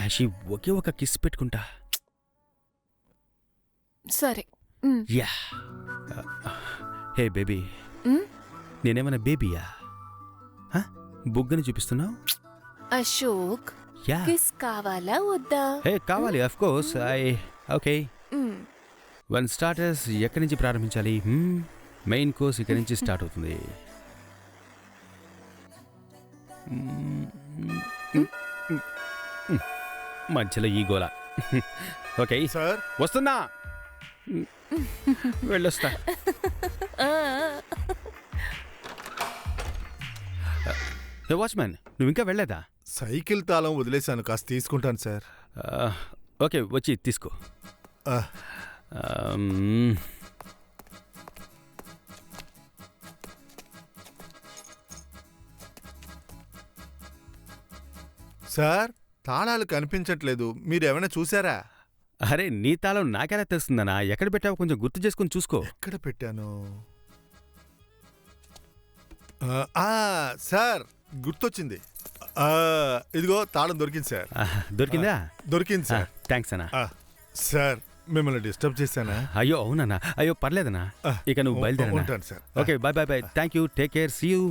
యాషి ఒకే ఒక కిస్ పెట్టుకుంటా. సరే. యా. హే బేబీ, నేనేమన్నా బేబీయా? బుగ్గని చూపిస్తున్నావు? అశోక్, యా. కిస్ కావాలా వద్దా? హే కావాలి, of course. Okay. One starters ఎక్కడి నుంచి ప్రారంభించాలి? మెయిన్ కోర్స్ ఇక్కడి నుంచి స్టార్ట్ అవుతుంది. మధ్యలో ఈ గోల. ఓకే సార్, వస్తున్నా. వెళ్ళొస్తా. వాచ్మ్యాన్, నువ్వు ఇంకా వెళ్ళలేదా? సైకిల్ తాళం వదిలేశాను, కాస్త తీసుకుంటాను సార్. ఓకే, వచ్చి తీసుకో. సార్, తాళాలు కనిపించట్లేదు, మీరేమైనా చూసారా? అరే నీ తాళం నాకెలా తెలుస్తుందనా? ఎక్కడ పెట్టావో కొంచెం గుర్తు చేసుకుని చూసుకో. ఎక్కడ పెట్టాను? సార్, గుర్తొచ్చింది. ఇదిగో తాళం దొరికింది సార్. దొరికిందా? దొరికింది సార్. థ్యాంక్స్ అన్నా. సార్, మిమ్మల్ని డిస్టర్బ్ చేశానా? అయ్యో అవునన్నా. అయ్యో పర్లేదన్నా, ఇక నువ్వు బయలుదేరన్నా. ఉంటాను sir. Okay, bye bye bye. Thank you, take care, see you.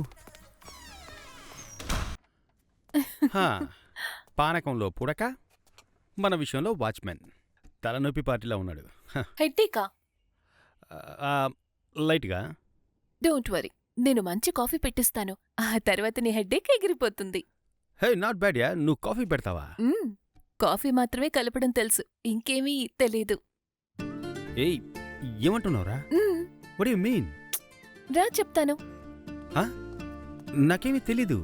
పానకంలో పుడక, మన విషయంలో వాచ్మెన్. తలనొప్పి పార్టీలా ఉన్నాడు. హెడ్డేకా? లైట్గా. డోంట్ వరీ, నేను మంచి కాఫీ పెట్టిస్తాను. ఆ తర్వాత నీ హెడ్డేక్ ఎగిరిపోతుంది. Hey not bad yeah. నువ్వు కాఫీ పెడతావా? కాఫీ మాత్రమే కలపడం తెలుసు, ఇంకేమీ తెలీదు. ఏయ్, ఏమంటున్నావురా? What you mean? రా చెప్తాను. నాకేమీ తెలీదు.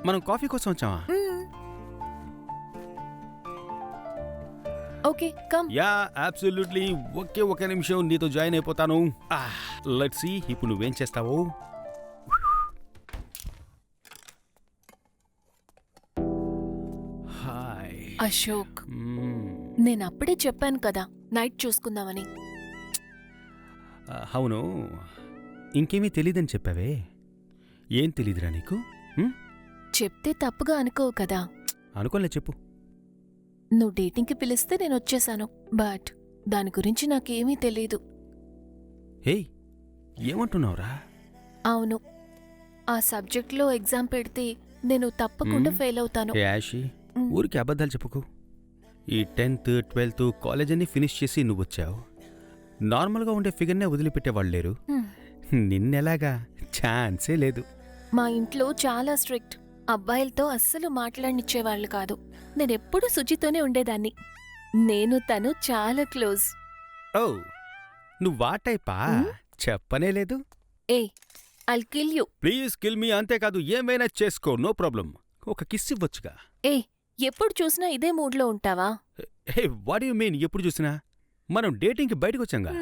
మనం కాఫీ కోసం వచ్చావా? Okay, come. Yeah absolutely. ఒకే ఒక నిమిషం నీతో జాయిన్ అయిపోతాను. లెట్స్ సీ ఇప్పుడు నువ్వేం చేస్తావో. హాయ్ అశోక్, నేనప్పుడే చెప్పాను కదా నైట్ చూసుకుందామని. అవును, ఇంకేమీ తెలీదని చెప్పావే. ఏం తెలీదురా నీకు? చెప్తే తప్పుగా అనుకోవు కదా. అనుకోలే, చెప్పు. నువ్వు డేటింగ్కి పిలిస్తే నేను వచ్చేశాను, బట్ దాని గురించి నాకేమీ తెలీదు. హేయ్, ఏమంటున్నావురా? అవును, ఆ సబ్జెక్ట్లో ఎగ్జామ్ పెడితే నేను తప్పకుండా ఫెయిల్ అవుతాను. యాషి, ఊరికి అబద్ధాలు చెప్పుకో. ఈ 10th 12th కాలేజ్ అన్ని ఫినిష్ చేసి నువ్వు వచ్చావు. నార్మల్గా ఉండే ఫిగర్నే వదిలిపెట్టేవాళ్ళు లేరు. నిన్నెలాగా? ఛాన్సే లేదు. మా ఇంట్లో చాలా స్ట్రిక్ట్. అబ్బాయిలతో అస్సలు మాట్లాడనిచ్చేవాళ్లు కాదు. నేనెప్పుడూ శుచితోనే ఉండేదాన్ని. నేను తను చాలా క్లోజ్. ఓ, నువ్వా టైపా? చెప్పనే లేదు. ఏ, I'll kill you. Please kill me. అంతేకాదు ఏమైనా చేసుకో, నో ప్రాబ్లం. ఒక కిస్ ఇవ్వచ్చుగా. ఏ, ఎప్పుడు చూసినా ఇదే మూడ్లో ఉంటావా? Hey what you mean? ఎప్పుడు చూసినా? మనం డేటింగ్కి బయటకు వచ్చాంగా.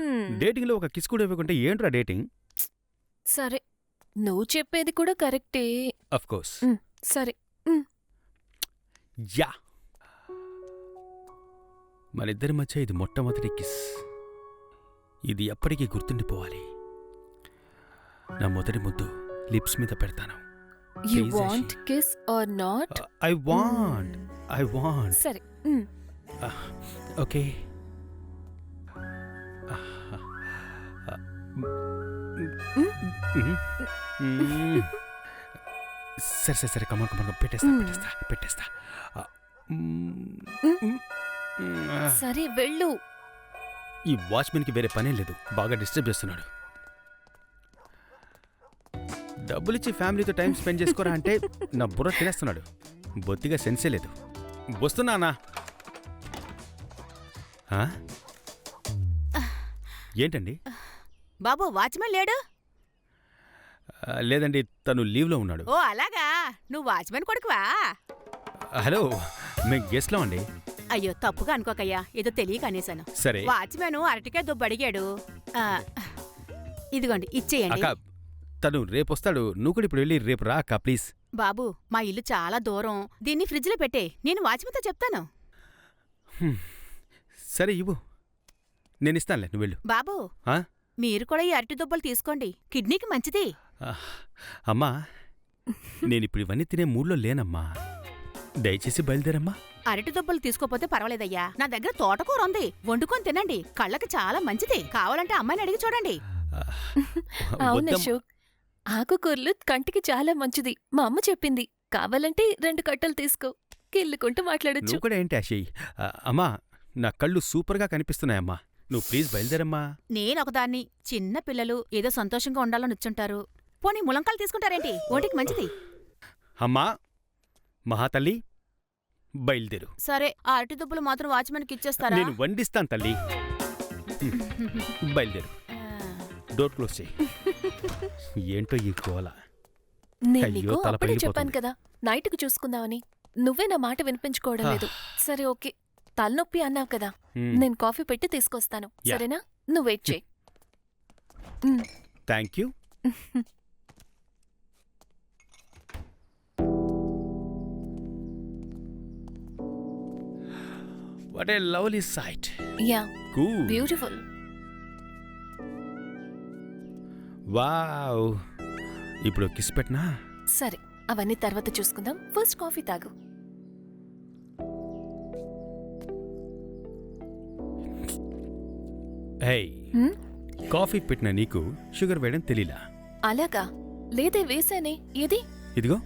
డేటింగ్లో ఒక కిస్ కూడా ఇవ్వకుంటే ఏంట్రా డేటింగ్? సరే, నువ్వు చెప్పేది కూడా కరెక్టే. Of course. సరే. యా, మనిద్దరి మధ్య ఇది మొట్టమొదటి కిస్. ఇది ఎప్పటికీ గుర్తుండిపోవాలి. నా మొదటి ముద్దు లిప్స్ మీద పెడతాను. You want kiss or not? I want. సరే. ఓకే. సరే సరే, కమాన్ పెట్టేస్తా. సరే వెళ్ళు. ఈ వాచ్మెన్కి వేరే పనేం లేదు, బాగా డిస్టర్బ్ చేస్తున్నాడు. డబ్బులిచ్చి ఫ్యామిలీతో టైం స్పెండ్ చేసుకోరా అంటే నా బుర్ర తినేస్తున్నాడు. బొత్తిగా సెన్సే లేదు. వస్తున్నానా? ఏంటండి? బాబు, వాచ్మెన్ లేడు? లేదండి, తను లీవ్లో ఉన్నాడు. ఓ అలాగా, నువ్వు వాచ్మెన్ కొడుకువా? హలో, మేము గెస్ట్లో అండి. అయ్యో తప్పుగా అనుకోకయ్యా, ఏదో తెలియక అనేశాను. సరే. వాచ్మెన్ అరటికాయ దుబ్బ అడిగాడు. ఇదిగోండి, ఇచ్చేయండి. అక్క, తను రేపు వస్తాడు. నువ్వు కూడా ఇప్పుడు వెళ్ళి రేపు రా అక్క, ప్లీజ్. బాబు, మా ఇల్లు చాలా దూరం. దీన్ని ఫ్రిడ్జ్లో పెట్టే, నేను వాచ్మెన్తో చెప్తాను. సరే ఇవ్వు, నేను ఇస్తానులే, నువ్వు వెళ్ళు. బాబు, మీరు కూడా ఈ అరటి దుబ్బలు తీసుకోండి, కిడ్నీకి మంచిది. అమ్మా, నేనిప్పుడు ఇవన్నీ తినే మూడ్లో లేనమ్మా. దయచేసి బయలుదేరమ్మా. అరటి దుబ్బలు తీసుకోపోతే పర్వాలేదయ్యా, నా దగ్గర తోటకూర ఉంది, వండుకొని తినండి, కళ్ళకి చాలా మంచిది. కావాలంటే అమ్మాయిని అడిగి చూడండి. అవును వద్దమ్మా. అశోక్, ఆకుకూరలు కంటికి చాలా మంచిది. మా అమ్మ చెప్పింది. కావాలంటే 2 కట్టలు తీసుకో, కిల్లుకుంటూ మాట్లాడొచ్చు. నువ్వు కూడా ఏంటి ఆశయ్? అమ్మా, నా కళ్ళు సూపర్గా కనిపిస్తున్నాయమ్మా. నువ్వు ప్లీజ్ బయలుదేరమ్మా. నేనొకదాన్ని, చిన్న పిల్లలు ఏదో సంతోషంగా ఉండాలని వచ్చుంటారు. పోనీ ములంకాలు తీసుకుంటారేంటి? ఒంటికి మంచిది. అమ్మా మహాతల్లి, బయలుదేరు. సరే, ఆ అరటి దుబ్బలు మాత్రం వాచ్మెన్కి ఇచ్చేస్తారా? నేను వండిస్తాను తల్లి. బయలుదేరు. డోర్ క్లోజ్ చేయి. ఏంటో ఈ గోల. నేను అయ్యో, నీకు తల అప్పుడే పగిలిపోతుంది. చెప్పాను కదా, నైట్కు చూసుకుందామని. నువ్వే నా మాట వినిపించుకోవడం లేదు. సరే ఓకే, తలనొప్పి అన్నావు కదా, హ్మ్. నేను కాఫీ పెట్టి తీసుకొస్తాను. యా. సరేనా? నువ్వు వెయిట్ చేయి. Thank you. What a lovely sight. Ya, cool. Beautiful. Wow. ఇప్పుడు కిస్ పెట్టనా? సరే, అవన్నీ తర్వాత చూసుకుందాం. ఫస్ట్ కాఫీ తాగు. హే, హ్మ్? కాఫీ పెట్టిన నీకు షుగర్ వేయడం తెలీలా? అలాగా? లేదే, వేసానే. ఏది? ఇదిగో.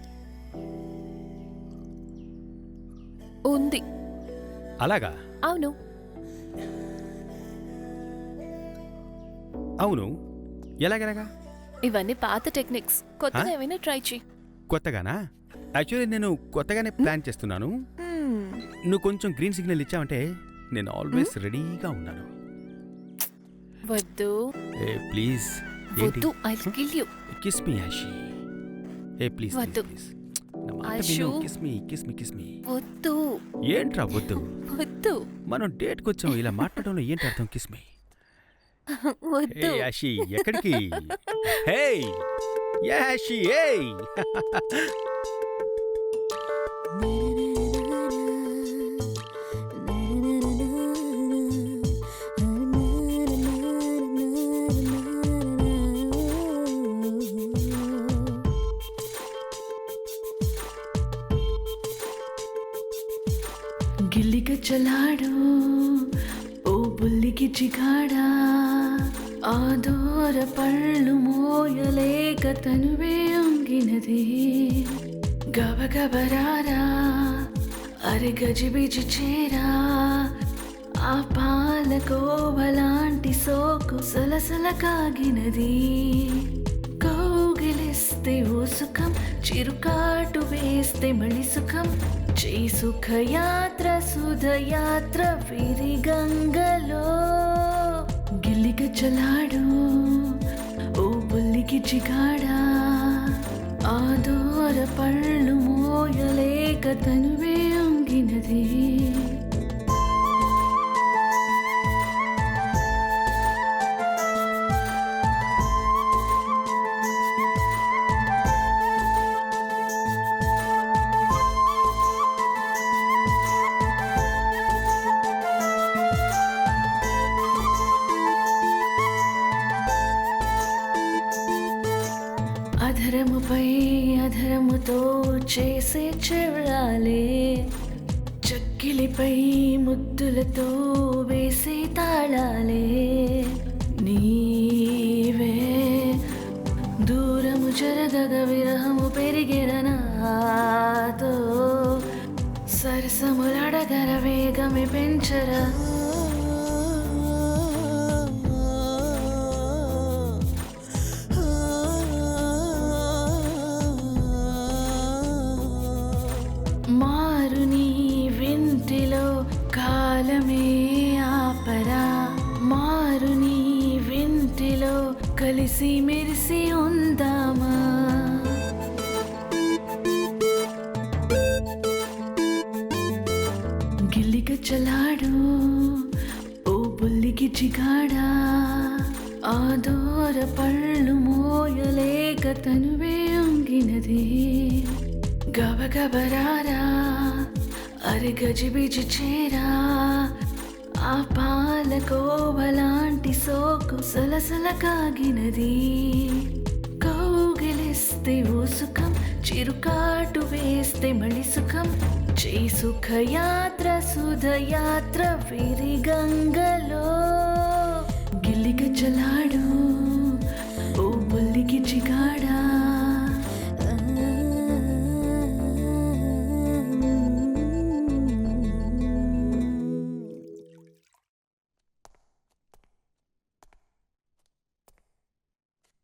ఉంది. అలాగా? అవును. అవును. ఎలాగెలాగా? ఇవన్నీ పాత టెక్నిక్స్. కొత్తగా ఏమైనా ట్రై చేయి. కొత్తగానా? యాక్చువల్లీ నేను కొత్తగానే ప్లాన్ చేస్తున్నాను. నువ్వు కొంచెం గ్రీన్ సిగ్నల్ ఇచ్చావంటే నేను ఆల్వేస్ రెడీగా ఉన్నాను. వద్దు ఏ ప్లీజ్. ఏంటి? వద్దు, I kill you. Kiss me Yashi. ఏ ప్లీజ్ వద్దు. ఐషు. Kiss me. వద్దు ఏంట్రా వద్దు? వద్దు మనం డేట్కి వచ్చాం, ఇలా మాట్లాడడంలో ఏంటి అర్థం? Kiss me. ఏ వద్దు. యాషి, ఎక్కడికి? హే యాషి, ఏయ్. గిల్లిక చలాడో ఓ బుల్లికి చిగాడా, ఆదోర పళ్ళు మోయలేక తనువే అంగినది. గబగబరారా అరె గజిబిజి చేరా, ఆ పాలకోవలాంటి సోకు సలసల కాగినది. కౌగిలిస్తే ఓ సుఖం, చిరుకాటు వేస్తే మళ్ళీ సుఖం. చేయి సుఖయాత్ర సుధయాత్ర విరి గంగలో. గిల్లిక చలాడు ఓ బుల్లికి చిగాడా, ఆదోర పళ్ళు మోయలేక తనువే అంగినది. అధరముపై అధరముతో చేసే చెవరాలే, చక్కిలిపై ముద్దులతో వేసే తాళాలే. నీవే దూరము జరదగ విరహము పెరిగిరనాతో, సరసములడగర వేగమే పెంచరా. మారుని వింటిలో కాలమే ఆపరా, మారుని వింటిలో కలిసి మెరిసి ఉందామా. గిల్లిక చలాడు ఓ బుల్లికి చిగాడా, ఆదోర పళ్ళు మోయలేక తనువే అంగినది. గబగబరారా అరె గజిబిజి చేరా, ఆ పాలకోవలాంటి సోకు సలసల కాగినది. కౌగిలిస్తే ఓ సుఖం, చిరుకాటు వేస్తే మళ్ళీ సుఖం. చేయి సుఖయాత్ర సుధయాత్ర విరిగంగలో గిల్లిగజ్జలాడు